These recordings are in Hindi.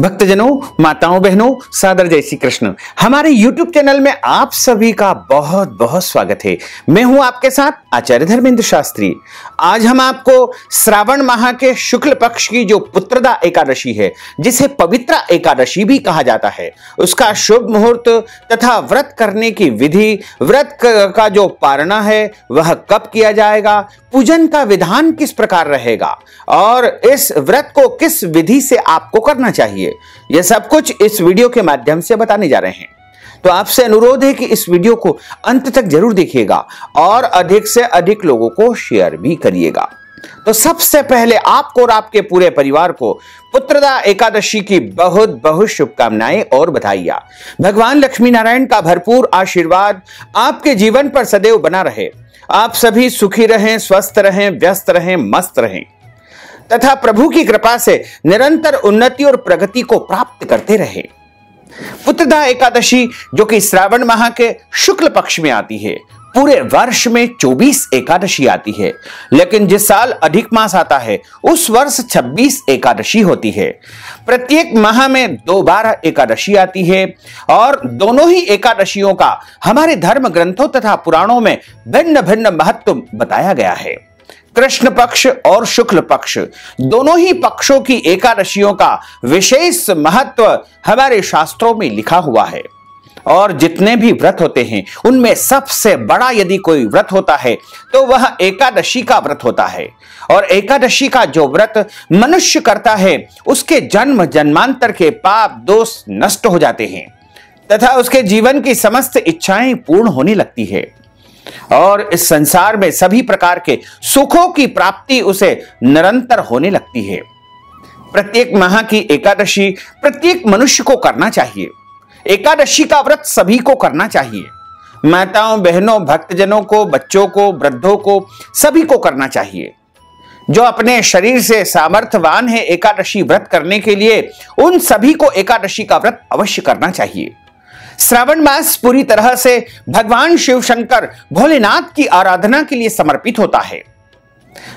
भक्तजनों, माताओं, बहनों, सादर जय श्री कृष्ण। हमारे YouTube चैनल में आप सभी का बहुत बहुत स्वागत है। मैं हूं आपके साथ आचार्य धर्मेंद्र शास्त्री। आज हम आपको श्रावण माह के शुक्ल पक्ष की जो पुत्रदा एकादशी है, जिसे पवित्रा एकादशी भी कहा जाता है, उसका शुभ मुहूर्त तथा व्रत करने की विधि, व्रत का जो पारणा है वह कब किया जाएगा, पूजन का विधान किस प्रकार रहेगा और इस व्रत को किस विधि से आपको करना चाहिए, यह सब कुछ इस वीडियो के माध्यम से बताने जा रहे हैं। तो आपसे अनुरोध है कि इस वीडियो को अंत तक जरूर देखिएगा और अधिक से अधिक लोगों को शेयर भी करिएगा। तो सबसे पहले आपको और आपके पूरे परिवार को पुत्रदा एकादशी की बहुत बहुत शुभकामनाएं और बधाइयां। भगवान लक्ष्मी नारायण का भरपूर आशीर्वाद आपके जीवन पर सदैव बना रहे। आप सभी सुखी रहें, स्वस्थ रहें, व्यस्त रहें, मस्त रहें तथा प्रभु की कृपा से निरंतर उन्नति और प्रगति को प्राप्त करते रहें। पुत्रदा एकादशी जो कि श्रावण माह के शुक्ल पक्ष में आती है, पूरे वर्ष में 24 एकादशी आती है, लेकिन जिस साल अधिक मास आता है उस वर्ष 26 एकादशी होती है। प्रत्येक माह में 2 बार एकादशी आती है और दोनों ही एकादशियों का हमारे धर्म ग्रंथों तथा पुराणों में भिन्न भिन्न महत्व बताया गया है। कृष्ण पक्ष और शुक्ल पक्ष दोनों ही पक्षों की एकादशियों का विशेष महत्व हमारे शास्त्रों में लिखा हुआ है। और जितने भी व्रत होते हैं उनमें सबसे बड़ा यदि कोई व्रत होता है तो वह एकादशी का व्रत होता है। और एकादशी का जो व्रत मनुष्य करता है उसके जन्म जन्मांतर के पाप दोष नष्ट हो जाते हैं तथा उसके जीवन की समस्त इच्छाएं पूर्ण होने लगती है और इस संसार में सभी प्रकार के सुखों की प्राप्ति उसे निरंतर होने लगती है। प्रत्येक माह की एकादशी प्रत्येक मनुष्य को करना चाहिए। एकादशी का व्रत सभी को करना चाहिए। माताओं, बहनों, भक्तजनों को, बच्चों को, वृद्धों को, सभी को करना चाहिए। जो अपने शरीर से सामर्थ्यवान है एकादशी व्रत करने के लिए, उन सभी को एकादशी का व्रत अवश्य करना चाहिए। श्रावण मास पूरी तरह से भगवान शिव शंकर भोलेनाथ की आराधना के लिए समर्पित होता है।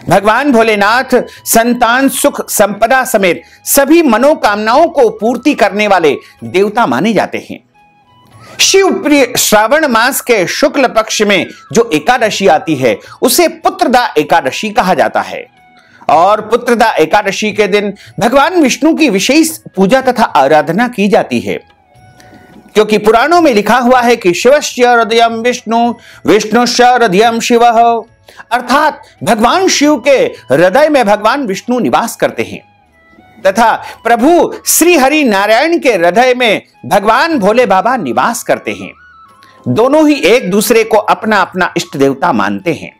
भगवान भोलेनाथ संतान, सुख, संपदा समेत सभी मनोकामनाओं को पूर्ति करने वाले देवता माने जाते हैं। शिव प्रिय श्रावण मास के शुक्ल पक्ष में जो एकादशी आती है उसे पुत्रदा एकादशी कहा जाता है। और पुत्रदा एकादशी के दिन भगवान विष्णु की विशेष पूजा तथा आराधना की जाती है, क्योंकि पुराणों में लिखा हुआ है कि शिवस्य हृदयम विष्णु, विष्णुश्च हृदयम शिवः, अर्थात भगवान शिव के हृदय में भगवान विष्णु निवास करते हैं तथा प्रभु श्री हरि नारायण के हृदय में भगवान भोले बाबा निवास करते हैं। दोनों ही एक दूसरे को अपना अपना इष्ट देवता मानते हैं।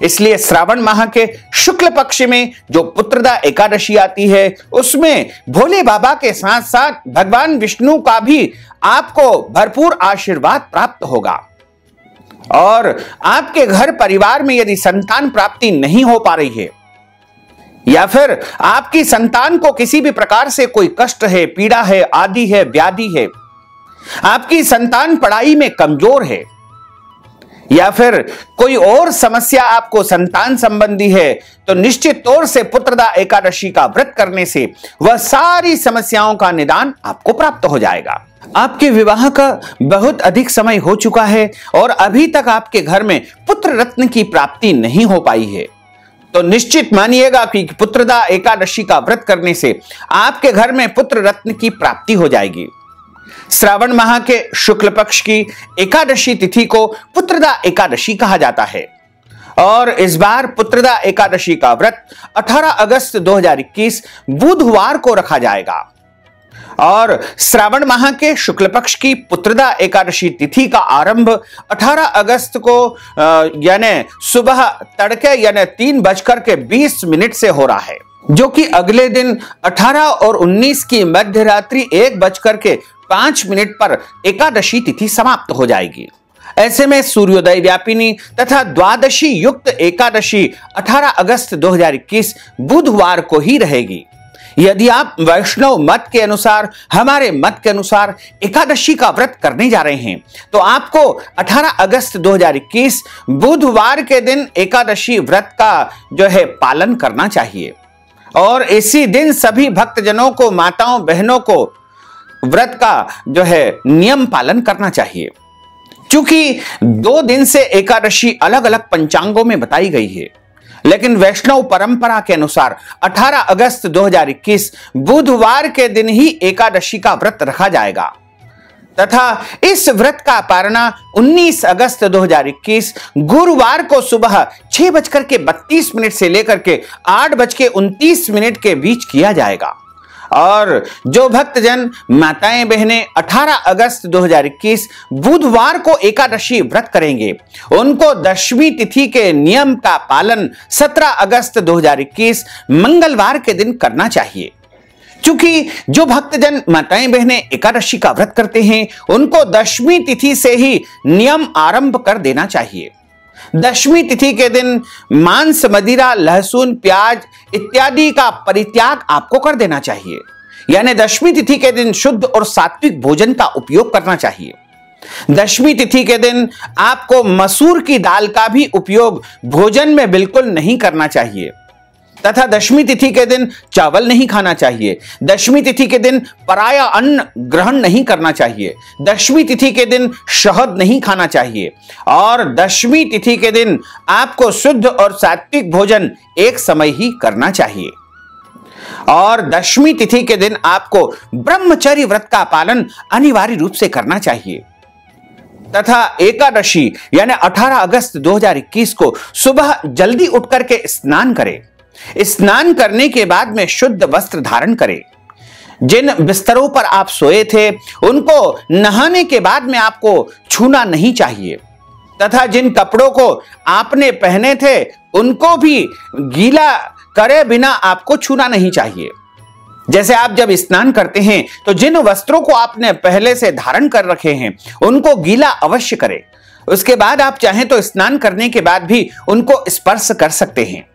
इसलिए श्रावण माह के शुक्ल पक्ष में जो पुत्रदा एकादशी आती है उसमें भोले बाबा के साथ साथ भगवान विष्णु का भी आपको भरपूर आशीर्वाद प्राप्त होगा। और आपके घर परिवार में यदि संतान प्राप्ति नहीं हो पा रही है या फिर आपकी संतान को किसी भी प्रकार से कोई कष्ट है, पीड़ा है, आदि है, व्याधि है, आपकी संतान पढ़ाई में कमजोर है या फिर कोई और समस्या आपको संतान संबंधी है, तो निश्चित तौर से पुत्रदा एकादशी का व्रत करने से वह सारी समस्याओं का निदान आपको प्राप्त हो जाएगा। आपके विवाह का बहुत अधिक समय हो चुका है और अभी तक आपके घर में पुत्र रत्न की प्राप्ति नहीं हो पाई है, तो निश्चित मानिएगा कि पुत्रदा एकादशी का व्रत करने से आपके घर में पुत्र रत्न की प्राप्ति हो जाएगी। श्रावण माह के शुक्ल पक्ष की एकादशी तिथि को पुत्रदा एकादशी कहा जाता है और इस बार पुत्रदा एकादशी का व्रत 18 अगस्त 2021 बुधवार को रखा जाएगा। और श्रावण माह के शुक्ल पक्ष की पुत्रदा एकादशी तिथि का आरंभ 18 अगस्त को यानी सुबह तड़के यानी 3:20 से हो रहा है, जो कि अगले दिन 18 और 19 की मध्य रात्रि 1:05 पर एकादशी तिथि समाप्त हो जाएगी। ऐसे में सूर्योदय व्यापिनी तथा द्वादशी युक्त एकादशी 18 अगस्त 2021 बुधवार को ही रहेगी। यदि आप वैष्णव मत के अनुसार, हमारे मत के अनुसार एकादशी का व्रत करने जा रहे हैं तो आपको 18 अगस्त 2021 बुधवार के दिन एकादशी व्रत का जो है पालन करना चाहिए। और इसी दिन सभी भक्तजनों को, माताओं बहनों को व्रत का जो है नियम पालन करना चाहिए। क्योंकि 2 दिन से एकादशी अलग अलग पंचांगों में बताई गई है, लेकिन वैष्णव परंपरा के अनुसार 18 अगस्त 2021 बुधवार के दिन ही एकादशी का व्रत रखा जाएगा तथा इस व्रत का पारणा 19 अगस्त 2021 गुरुवार को सुबह 6:32 से लेकर के 8:29 के बीच किया जाएगा। और जो भक्तजन, माताएं बहनें 18 अगस्त 2021 बुधवार को एकादशी व्रत करेंगे, उनको दशमी तिथि के नियम का पालन 17 अगस्त 2021 मंगलवार के दिन करना चाहिए। क्योंकि जो भक्तजन, माताएं बहनें एकादशी का व्रत करते हैं, उनको दशमी तिथि से ही नियम आरंभ कर देना चाहिए। दशमी तिथि के दिन मांस, मदिरा, लहसुन, प्याज इत्यादि का परित्याग आपको कर देना चाहिए। यानी दशमी तिथि के दिन शुद्ध और सात्विक भोजन का उपयोग करना चाहिए। दशमी तिथि के दिन आपको मसूर की दाल का भी उपयोग भोजन में बिल्कुल नहीं करना चाहिए तथा दशमी तिथि के दिन चावल नहीं खाना चाहिए। दशमी तिथि के दिन पराया अन्न ग्रहण नहीं करना चाहिए। दशमी तिथि के दिन शहद नहीं खाना चाहिए और दशमी तिथि के दिन आपको शुद्ध और सात्विक भोजन एक समय ही करना चाहिए। और दशमी तिथि के दिन आपको ब्रह्मचर्य व्रत का पालन अनिवार्य रूप से करना चाहिए तथा एकादशी यानी 18 अगस्त 2021 को सुबह जल्दी उठ करके स्नान करें। स्नान करने के बाद में शुद्ध वस्त्र धारण करें। जिन बिस्तरों पर आप सोए थे उनको नहाने के बाद में आपको छूना नहीं चाहिए तथा जिन कपड़ों को आपने पहने थे उनको भी गीला करे बिना आपको छूना नहीं चाहिए। जैसे आप जब स्नान करते हैं तो जिन वस्त्रों को आपने पहले से धारण कर रखे हैं उनको गीला अवश्य करें। उसके बाद आप चाहें तो स्नान करने के बाद भी उनको स्पर्श कर सकते हैं।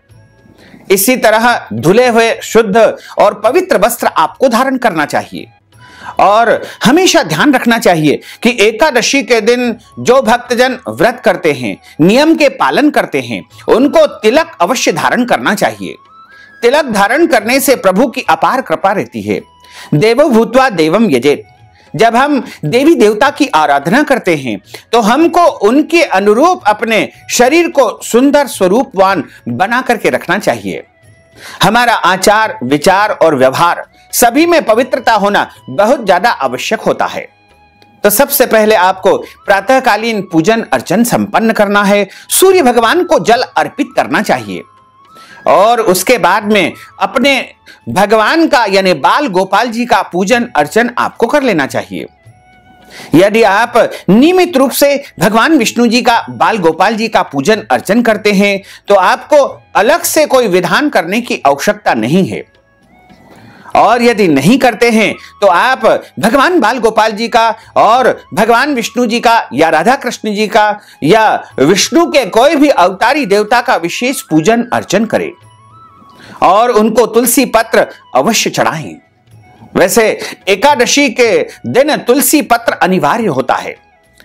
इसी तरह धुले हुए शुद्ध और पवित्र वस्त्र आपको धारण करना चाहिए। और हमेशा ध्यान रखना चाहिए कि एकादशी के दिन जो भक्तजन व्रत करते हैं, नियम के पालन करते हैं, उनको तिलक अवश्य धारण करना चाहिए। तिलक धारण करने से प्रभु की अपार कृपा रहती है। देवो भूत्वा देवम यजेत। जब हम देवी देवता की आराधना करते हैं तो हमको उनके अनुरूप अपने शरीर को सुंदर स्वरूपवान बना करके रखना चाहिए। हमारा आचार, विचार और व्यवहार सभी में पवित्रता होना बहुत ज्यादा आवश्यक होता है। तो सबसे पहले आपको प्रातःकालीन पूजन अर्चन संपन्न करना है। सूर्य भगवान को जल अर्पित करना चाहिए और उसके बाद में अपने भगवान का यानी बाल गोपाल जी का पूजन अर्चन आपको कर लेना चाहिए। यदि आप नियमित रूप से भगवान विष्णु जी का, बाल गोपाल जी का पूजन अर्चन करते हैं तो आपको अलग से कोई विधान करने की आवश्यकता नहीं है। और यदि नहीं करते हैं तो आप भगवान बाल गोपाल जी का और भगवान विष्णु जी का या राधा कृष्ण जी का या विष्णु के कोई भी अवतारी देवता का विशेष पूजन अर्चन करें और उनको तुलसी पत्र अवश्य चढ़ाएं। वैसे एकादशी के दिन तुलसी पत्र अनिवार्य होता है,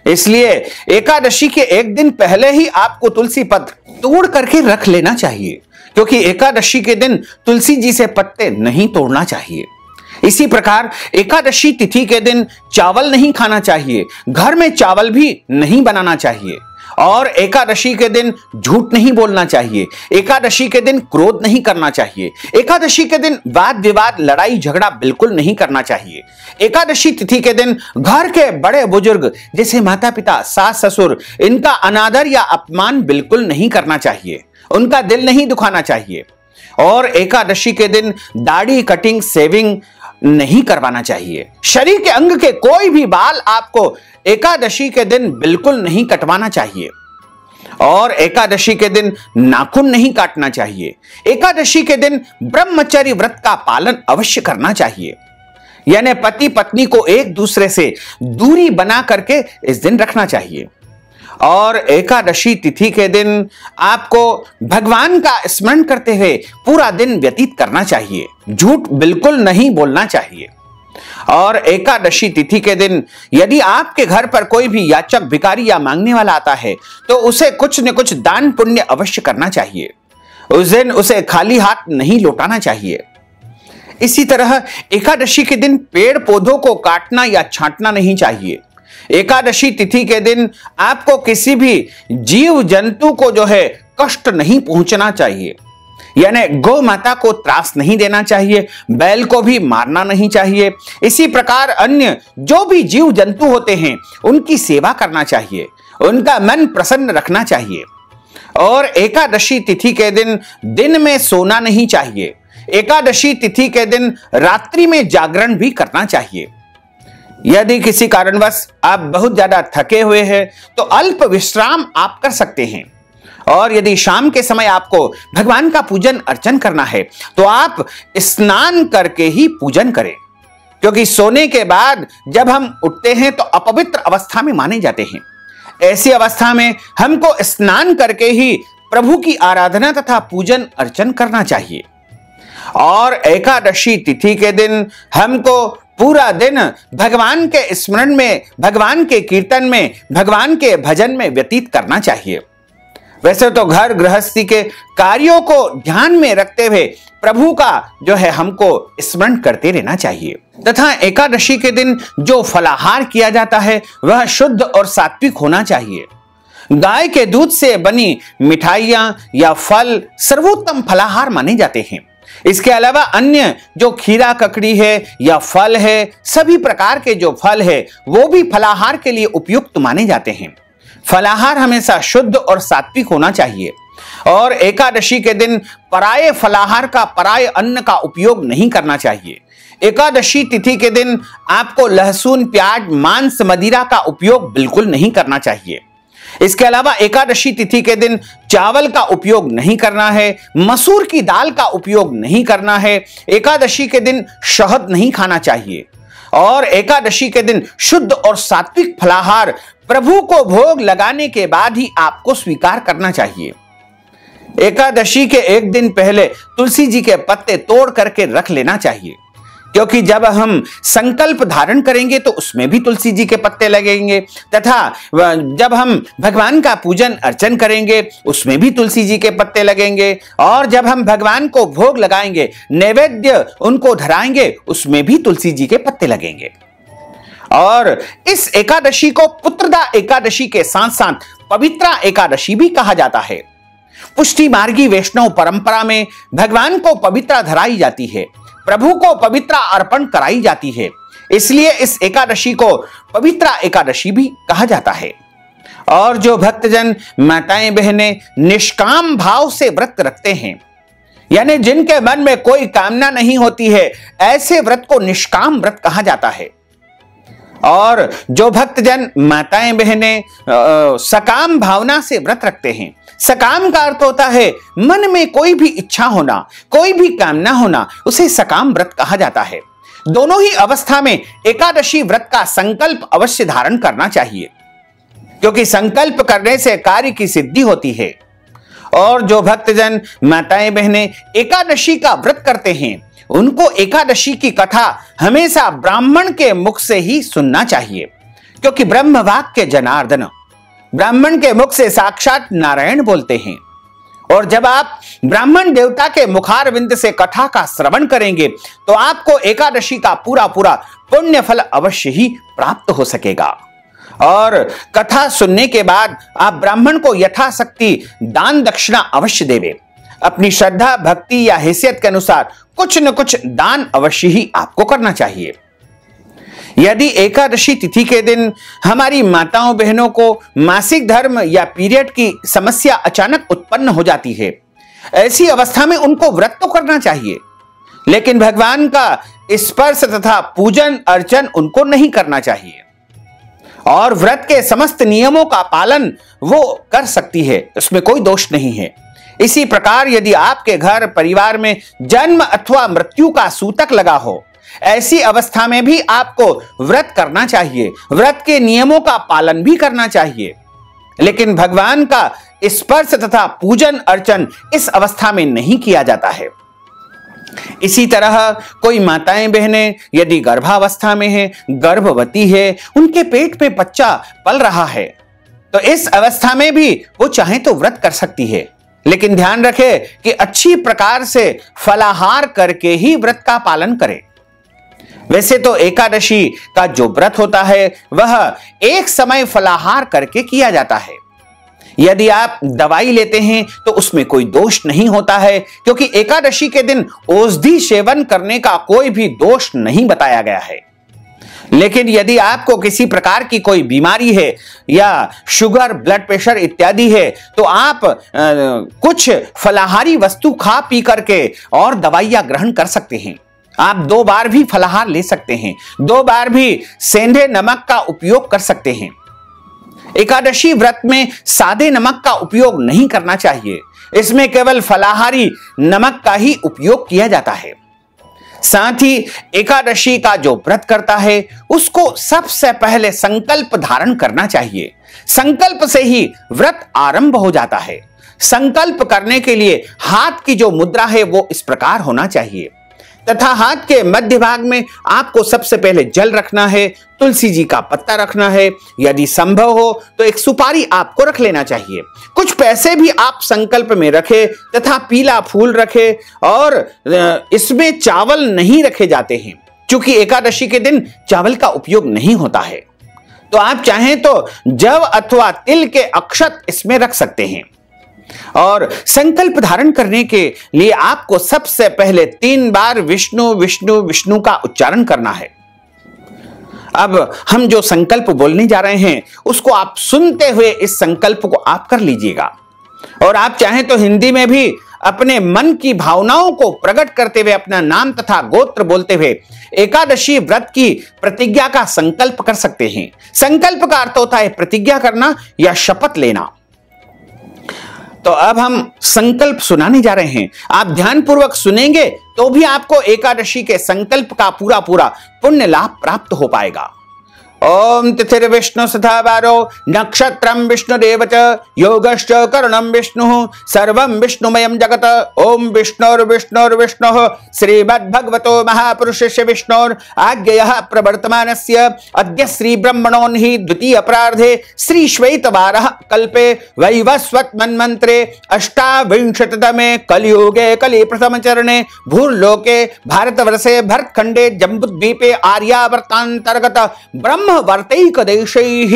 इसलिए एकादशी के एक दिन पहले ही आपको तुलसी पत्र तोड़ करके रख लेना चाहिए, क्योंकि एकादशी के दिन तुलसी जी से पत्ते नहीं तोड़ना चाहिए। इसी प्रकार एकादशी तिथि के दिन चावल नहीं खाना चाहिए, घर में चावल भी नहीं बनाना चाहिए और एकादशी के दिन झूठ नहीं बोलना चाहिए। एकादशी के दिन क्रोध नहीं करना चाहिए। एकादशी के दिन वाद विवाद, लड़ाई झगड़ा बिल्कुल नहीं करना चाहिए। एकादशी तिथि के दिन घर के बड़े बुजुर्ग जैसे माता पिता, सास ससुर, इनका अनादर या अपमान बिल्कुल नहीं करना चाहिए, उनका दिल नहीं दुखाना चाहिए। और एकादशी के दिन दाढ़ी, कटिंग, सेविंग नहीं करवाना चाहिए। शरीर के अंग के कोई भी बाल आपको एकादशी के दिन बिल्कुल नहीं कटवाना चाहिए और एकादशी के दिन नाखून नहीं काटना चाहिए। एकादशी के दिन ब्रह्मचर्य व्रत का पालन अवश्य करना चाहिए, यानी पति पत्नी को एक दूसरे से दूरी बना करके इस दिन रखना चाहिए। और एकादशी तिथि के दिन आपको भगवान का स्मरण करते हुए पूरा दिन व्यतीत करना चाहिए। झूठ बिल्कुल नहीं बोलना चाहिए। और एकादशी तिथि के दिन यदि आपके घर पर कोई भी याचक, भिखारी या मांगने वाला आता है तो उसे कुछ न कुछ दान पुण्य अवश्य करना चाहिए। उस दिन उसे खाली हाथ नहीं लौटाना चाहिए। इसी तरह एकादशी के दिन पेड़ पौधों को काटना या छांटना नहीं चाहिए। एकादशी तिथि के दिन आपको किसी भी जीव जंतु को जो है कष्ट नहीं पहुंचना चाहिए, यानी गौ माता को त्रास नहीं देना चाहिए, बैल को भी मारना नहीं चाहिए। इसी प्रकार अन्य जो भी जीव जंतु होते हैं उनकी सेवा करना चाहिए, उनका मन प्रसन्न रखना चाहिए। और एकादशी तिथि के दिन में सोना नहीं चाहिए। एकादशी तिथि के दिन रात्रि में जागरण भी करना चाहिए। यदि किसी कारणवश आप बहुत ज्यादा थके हुए हैं तो अल्प विश्राम आप कर सकते हैं। और यदि शाम के समय आपको भगवान का पूजन अर्चन करना है तो आप स्नान करके ही पूजन करें, क्योंकि सोने के बाद जब हम उठते हैं तो अपवित्र अवस्था में माने जाते हैं। ऐसी अवस्था में हमको स्नान करके ही प्रभु की आराधना तथा पूजन अर्चन करना चाहिए। और एकादशी तिथि के दिन हमको पूरा दिन भगवान के स्मरण में, भगवान के कीर्तन में, भगवान के भजन में व्यतीत करना चाहिए। वैसे तो घर गृहस्थी के कार्यों को ध्यान में रखते हुए प्रभु का जो है हमको स्मरण करते रहना चाहिए। तथा एकादशी के दिन जो फलाहार किया जाता है वह शुद्ध और सात्विक होना चाहिए। गाय के दूध से बनी मिठाइयां या फल सर्वोत्तम फलाहार माने जाते हैं। इसके अलावा अन्य जो खीरा ककड़ी है या फल है, सभी प्रकार के जो फल है वो भी फलाहार के लिए उपयुक्त माने जाते हैं। फलाहार हमेशा शुद्ध और सात्विक होना चाहिए। और एकादशी के दिन पराये फलाहार का, पराये अन्न का उपयोग नहीं करना चाहिए। एकादशी तिथि के दिन आपको लहसुन, प्याज, मांस, मदिरा का उपयोग बिल्कुल नहीं करना चाहिए। इसके अलावा एकादशी तिथि के दिन चावल का उपयोग नहीं करना है, मसूर की दाल का उपयोग नहीं करना है। एकादशी के दिन शहद नहीं खाना चाहिए। और एकादशी के दिन शुद्ध और सात्विक फलाहार प्रभु को भोग लगाने के बाद ही आपको स्वीकार करना चाहिए। एकादशी के एक दिन पहले तुलसी जी के पत्ते तोड़ करके रख लेना चाहिए, क्योंकि जब हम संकल्प धारण करेंगे तो उसमें भी तुलसी जी के पत्ते लगेंगे, तथा जब हम भगवान का पूजन अर्चन करेंगे उसमें भी तुलसी जी के पत्ते लगेंगे, और जब हम भगवान को भोग लगाएंगे, नैवेद्य उनको धराएंगे, उसमें भी तुलसी जी के पत्ते लगेंगे। और इस एकादशी को पुत्रदा एकादशी के साथ साथ पवित्रा एकादशी भी कहा जाता है। पुष्टि मार्गी वैष्णव परंपरा में भगवान को पवित्रा धराई जाती है, प्रभु को पवित्रा अर्पण कराई जाती है, इसलिए इस एकादशी को पवित्रा एकादशी भी कहा जाता है। और जो भक्तजन, माताएं बहनें निष्काम भाव से व्रत रखते हैं, यानी जिनके मन में कोई कामना नहीं होती है, ऐसे व्रत को निष्काम व्रत कहा जाता है। और जो भक्तजन, माताएं बहनें सकाम भावना से व्रत रखते हैं, सकाम का अर्थ होता है मन में कोई भी इच्छा होना, कोई भी कामना होना, उसे सकाम व्रत कहा जाता है। दोनों ही अवस्था में एकादशी व्रत का संकल्प अवश्य धारण करना चाहिए, क्योंकि संकल्प करने से कार्य की सिद्धि होती है। और जो भक्तजन, माताएं बहनें एकादशी का व्रत करते हैं, उनको एकादशी की कथा हमेशा ब्राह्मण के मुख से ही सुनना चाहिए, क्योंकि ब्रह्म वाक्य जनार्दन, ब्राह्मण के मुख से साक्षात नारायण बोलते हैं। और जब आप ब्राह्मण देवता के मुखारविंद से कथा का श्रवण करेंगे तो आपको एकादशी का पूरा पूरा पुण्य फल अवश्य ही प्राप्त हो सकेगा। और कथा सुनने के बाद आप ब्राह्मण को यथाशक्ति दान दक्षिणा अवश्य देवे। अपनी श्रद्धा, भक्ति या हैसियत के अनुसार कुछ न कुछ दान अवश्य ही आपको करना चाहिए। यदि एकादशी तिथि के दिन हमारी माताओं बहनों को मासिक धर्म या पीरियड की समस्या अचानक उत्पन्न हो जाती है, ऐसी अवस्था में उनको व्रत तो करना चाहिए, लेकिन भगवान का स्पर्श तथा पूजन अर्चन उनको नहीं करना चाहिए। और व्रत के समस्त नियमों का पालन वो कर सकती है, उसमें कोई दोष नहीं है। इसी प्रकार यदि आपके घर परिवार में जन्म अथवा मृत्यु का सूतक लगा हो, ऐसी अवस्था में भी आपको व्रत करना चाहिए, व्रत के नियमों का पालन भी करना चाहिए, लेकिन भगवान का स्पर्श तथा पूजन अर्चन इस अवस्था में नहीं किया जाता है। इसी तरह कोई माताएं बहनें यदि गर्भावस्था में है, गर्भवती है, उनके पेट में बच्चा पल रहा है, तो इस अवस्था में भी वो चाहे तो व्रत कर सकती है, लेकिन ध्यान रखें कि अच्छी प्रकार से फलाहार करके ही व्रत का पालन करें। वैसे तो एकादशी का जो व्रत होता है वह एक समय फलाहार करके किया जाता है। यदि आप दवाई लेते हैं तो उसमें कोई दोष नहीं होता है, क्योंकि एकादशी के दिन औषधि सेवन करने का कोई भी दोष नहीं बताया गया है। लेकिन यदि आपको किसी प्रकार की कोई बीमारी है या शुगर, ब्लड प्रेशर इत्यादि है, तो आप कुछ फलाहारी वस्तु खा पी करके और दवाइयां ग्रहण कर सकते हैं। आप 2 बार भी फलाहार ले सकते हैं, 2 बार भी सेंधे नमक का उपयोग कर सकते हैं। एकादशी व्रत में सादे नमक का उपयोग नहीं करना चाहिए, इसमें केवल फलाहारी नमक का ही उपयोग किया जाता है। साथ ही एकादशी का जो व्रत करता है उसको सबसे पहले संकल्प धारण करना चाहिए। संकल्प से ही व्रत आरंभ हो जाता है। संकल्प करने के लिए हाथ की जो मुद्रा है वो इस प्रकार होना चाहिए, तथा हाथ के मध्य भाग में आपको सबसे पहले जल रखना है, तुलसी जी का पत्ता रखना है, यदि संभव हो तो एक सुपारी आपको रख लेना चाहिए। कुछ पैसे भी आप संकल्प में रखें तथा पीला फूल रखें। और इसमें चावल नहीं रखे जाते हैं, क्योंकि एकादशी के दिन चावल का उपयोग नहीं होता है। तो आप चाहें तो जव अथवा तिल के अक्षत इसमें रख सकते हैं। और संकल्प धारण करने के लिए आपको सबसे पहले 3 बार विष्णु विष्णु विष्णु का उच्चारण करना है। अब हम जो संकल्प बोलने जा रहे हैं उसको आप सुनते हुए इस संकल्प को आप कर लीजिएगा। और आप चाहें तो हिंदी में भी अपने मन की भावनाओं को प्रकट करते हुए अपना नाम तथा गोत्र बोलते हुए एकादशी व्रत की प्रतिज्ञा का संकल्प कर सकते हैं। संकल्प का अर्थ होता है प्रतिज्ञा करना या शपथ लेना। तो अब हम संकल्प सुनाने जा रहे हैं। आप ध्यानपूर्वक सुनेंगे तो भी आपको एकादशी के संकल्प का पूरा पुण्य लाभ प्राप्त हो पाएगा। ओम तिथिर्विष्णु सदा वारो नक्षत्रम विष्णुरेव च योगश्च करणं विष्णुः सर्वं विष्णुमयं जगत्। ओम विष्णुर्विष्णुर्विष्णुः श्रीमद्भगवतो महापुरुषस्य विष्णोर् आज्ञया प्रवर्तमानस्य अद्य श्री ब्रह्मणोन्हि द्वितीय अपराधे श्री श्वेतवारः कल्पे वैवस्वत मन्वन्त्रे अष्टाविंशतितमे कलियुगे कलि प्रथम चरणे भूर्लोके भारतवर्षे भरतखंडे जम्बूद्वीपे आर्यावर्तांतर्गत ब्रह्म वर्तैक देशैः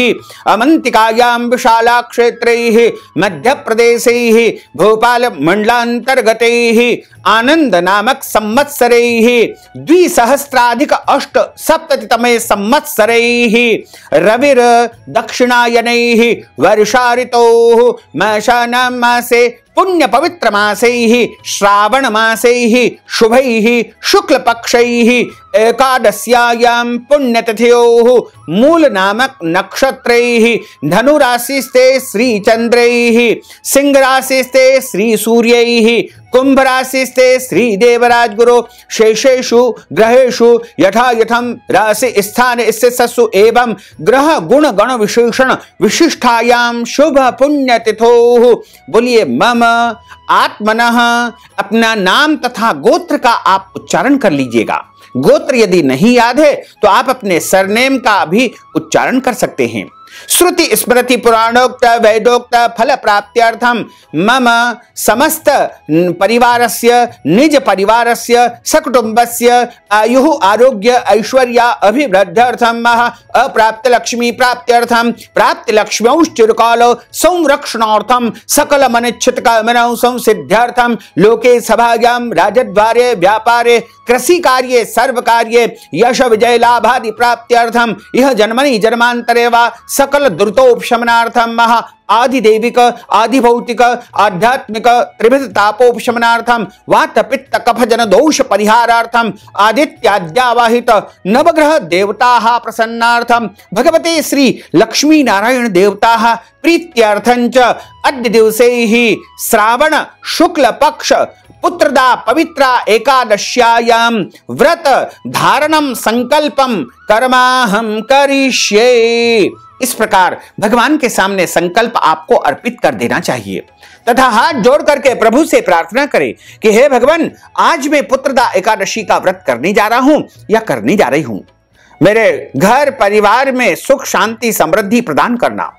अमंतिकायां विशाला क्षेत्रैः मध्य प्रदेशैः भोपाल मंडलांतर्गतैः आनंद नामक संवत्सरैः 2000+870तमे संवत्सरैः रविर दक्षिणायनैः वर्षा ऋतोः मासानां मासे पुण्य पवित्र मासैः श्रावण मासैः शुभैः शुक्ल पक्षैः एकादश्यायां पुण्यतिथयोः मूल नामक नक्षत्रैः धनु राशिस्ते श्री चंद्रैः सिंह राशिस्ते श्री सूर्यैः कुंभ राशिस्ते श्री देवराज गुरु शेषेषु ग्रहेषु यथा यथम राशि स्थान स्थितसु एवं ग्रह गुण गण विशेषण विशिष्टायां शुभ पुण्य तिथोः। बोलिए मम आत्मनः। अपना नाम तथा गोत्र का आप उच्चारण कर लीजिएगा। गोत्र यदि नहीं याद है तो आप अपने सरनेम का भी उच्चारण कर सकते हैं। श्रुति स्मृति पुराणोक्त वैदोक्त फल प्राप्त्यर्थम मम समस्त परिवारस्य निज परिवारस्य सकुटुंबस्य आयु आरोग्य ऐश्वर्य अभिवृद्ध्यर्थम अप्राप्त लक्ष्मी प्राप्त्यर्थम प्राप्त लक्ष्म्यौश्चिरकाल संरक्षणार्थम सकल मनिच्छित कामनां संसिद्ध्यर्थम लोके सभायां राजद्वारे व्यापारे कृषि कार्ये सर्व कार्ये यश विजय लाभादि प्राप्त्यर्थम यह जन्मनि जन्मांतरे वा सकल दुर्तोपशमनार्थम महा आदिदेविक आदिभौतिक आध्यात्मिक त्रिविध तापोपशमनार्थम वात पित्त कफ जन दोष परिहारार्थम आदित्याद्यावाहित नवग्रह देवताः प्रसन्नार्थम भगवते श्री लक्ष्मी नारायण देवताः प्रीत्यर्थंच अद्य दिवसे ही श्रावण शुक्ल पक्ष पुत्रदा पवित्रा एकादश्यायां व्रत धारणम संकल्पम कर्माहम करिष्ये। इस प्रकार भगवान के सामने संकल्प आपको अर्पित कर देना चाहिए तथा हाथ जोड़ करके प्रभु से प्रार्थना करें कि हे भगवान, आज मैं पुत्रदा एकादशी का व्रत करने जा रहा हूं या करने जा रही हूं। मेरे घर परिवार में सुख शांति समृद्धि प्रदान करना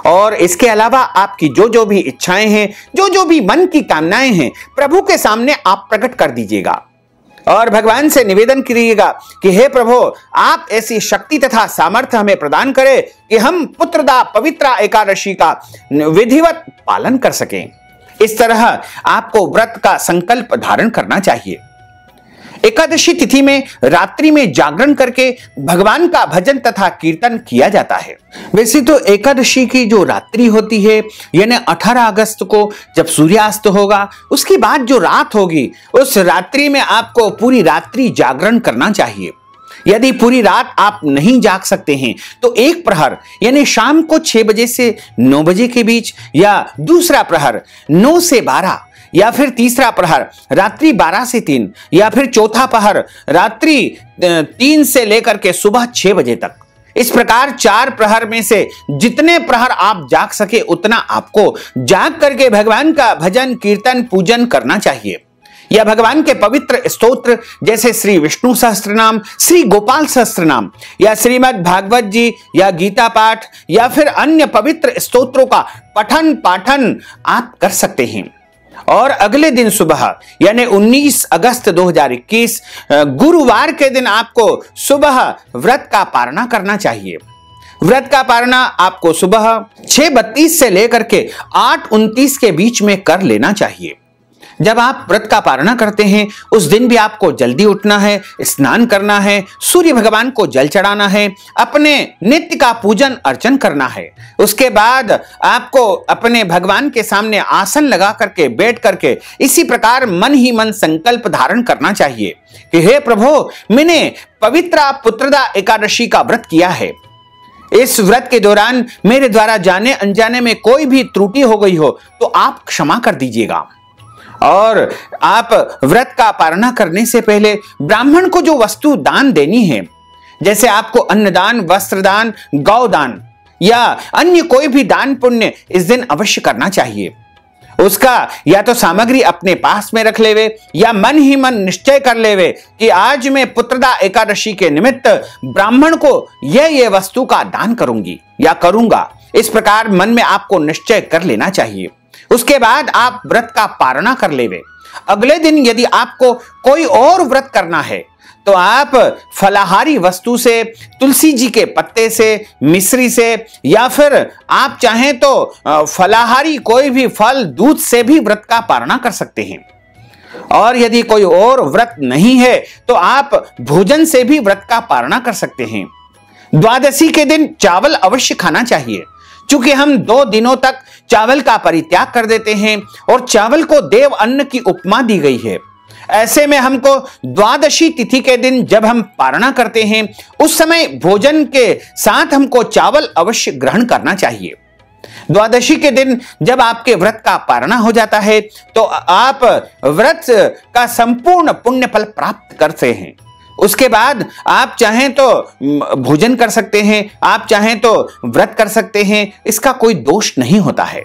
और इसके अलावा आपकी जो भी इच्छाएं हैं, जो भी मन की कामनाएं हैं, प्रभु के सामने आप प्रकट कर दीजिएगा और भगवान से निवेदन करिएगा कि हे प्रभु, आप ऐसी शक्ति तथा सामर्थ्य हमें प्रदान करें कि हम पुत्रदा पवित्रा एकादशी का विधिवत पालन कर सकें। इस तरह आपको व्रत का संकल्प धारण करना चाहिए। एकादशी तिथि में रात्रि में जागरण करके भगवान का भजन तथा कीर्तन किया जाता है। वैसे तो एकादशी की जो रात्रि होती है, यानी 18 अगस्त को जब सूर्यास्त होगा, उसके बाद जो रात होगी, उस रात्रि में आपको पूरी रात्रि जागरण करना चाहिए। यदि पूरी रात आप नहीं जाग सकते हैं तो एक प्रहर यानी शाम को 6 बजे से 9 बजे के बीच, या दूसरा प्रहर 9 से 12, या फिर तीसरा प्रहर रात्रि 12 से 3, या फिर चौथा प्रहर रात्रि 3 से लेकर के सुबह 6 बजे तक। इस प्रकार 4 प्रहर में से जितने प्रहर आप जाग सके उतना आपको जाग करके भगवान का भजन कीर्तन पूजन करना चाहिए। या भगवान के पवित्र स्तोत्र जैसे श्री विष्णु सहस्त्रनाम, श्री गोपाल सहस्त्रनाम, या श्रीमद् भागवत जी, या गीता पाठ, या फिर अन्य पवित्र स्तोत्रों का पठन पाठन आप कर सकते हैं। और अगले दिन सुबह यानी 19 अगस्त 2021 गुरुवार के दिन आपको सुबह व्रत का पारणा करना चाहिए। व्रत का पारणा आपको सुबह 6:32 से लेकर के 8:29 के बीच में कर लेना चाहिए। जब आप व्रत का पारणा करते हैं उस दिन भी आपको जल्दी उठना है, स्नान करना है, सूर्य भगवान को जल चढ़ाना है, अपने नित्य का पूजन अर्चन करना है। उसके बाद आपको अपने भगवान के सामने आसन लगा करके बैठ करके इसी प्रकार मन ही मन संकल्प धारण करना चाहिए कि हे प्रभु, मैंने पवित्र पुत्रदा एकादशी का व्रत किया है। इस व्रत के दौरान मेरे द्वारा जाने अनजाने में कोई भी त्रुटि हो गई हो तो आप क्षमा कर दीजिएगा। और आप व्रत का पारणा करने से पहले ब्राह्मण को जो वस्तु दान देनी है, जैसे आपको अन्नदान, वस्त्रदान, गौदान या अन्य कोई भी दान पुण्य इस दिन अवश्य करना चाहिए। उसका या तो सामग्री अपने पास में रख लेवे, या मन ही मन निश्चय कर लेवे कि आज मैं पुत्रदा एकादशी के निमित्त ब्राह्मण को यह वस्तु का दान करूंगी या करूंगा। इस प्रकार मन में आपको निश्चय कर लेना चाहिए। उसके बाद आप व्रत का पारणा कर लेवे। अगले दिन यदि आपको कोई और व्रत करना है तो आप फलाहारी वस्तु से, तुलसी जी के पत्ते से, मिश्री से, या फिर आप चाहें तो फलाहारी कोई भी फल, दूध से भी व्रत का पारणा कर सकते हैं। और यदि कोई और व्रत नहीं है तो आप भोजन से भी व्रत का पारणा कर सकते हैं। द्वादशी के दिन चावल अवश्य खाना चाहिए, क्योंकि हम 2 दिनों तक चावल का परित्याग कर देते हैं और चावल को देव अन्न की उपमा दी गई है। ऐसे में हमको द्वादशी तिथि के दिन जब हम पारणा करते हैं उस समय भोजन के साथ हमको चावल अवश्य ग्रहण करना चाहिए। द्वादशी के दिन जब आपके व्रत का पारणा हो जाता है तो आप व्रत का संपूर्ण पुण्य फल प्राप्त करते हैं। उसके बाद आप चाहें तो भोजन कर सकते हैं, आप चाहें तो व्रत कर सकते हैं, इसका कोई दोष नहीं होता है।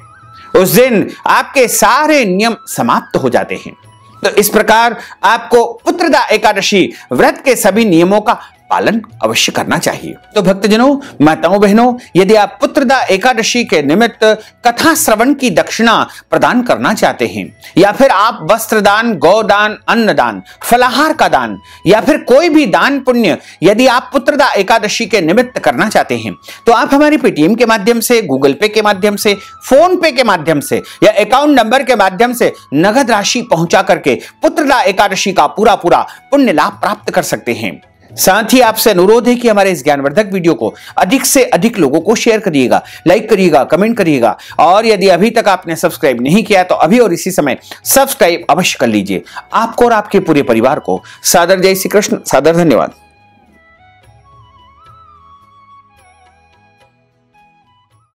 उस दिन आपके सारे नियम समाप्त हो जाते हैं। तो इस प्रकार आपको पुत्रदा एकादशी व्रत के सभी नियमों का पालन अवश्य करना चाहिए। तो भक्तजनों, माताओं, बहनों, यदि आप पुत्रदा एकादशी के निमित्त कथा श्रवण की दक्षिणा प्रदान करना चाहते हैं, या फिर आप वस्त्रदान, गौदान, अन्नदान, फलाहार का दान, या फिर कोई भी दान पुण्य यदि आप पुत्रदा एकादशी के निमित्त करना चाहते हैं तो आप हमारी पेटीएम के माध्यम से, गूगल पे के माध्यम से, फोन पे के माध्यम से या अकाउंट नंबर के माध्यम से नगद राशि पहुंचा करके पुत्रदा एकादशी का पूरा पुण्य लाभ प्राप्त कर सकते हैं। साथ ही आपसे अनुरोध है कि हमारे इस ज्ञानवर्धक वीडियो को अधिक से अधिक लोगों को शेयर करिएगा, लाइक करिएगा, कमेंट करिएगा, और यदि अभी तक आपने सब्सक्राइब नहीं किया तो अभी और इसी समय सब्सक्राइब अवश्य कर लीजिए। आपको और आपके पूरे परिवार को सादर जय श्री कृष्ण, सादर धन्यवाद।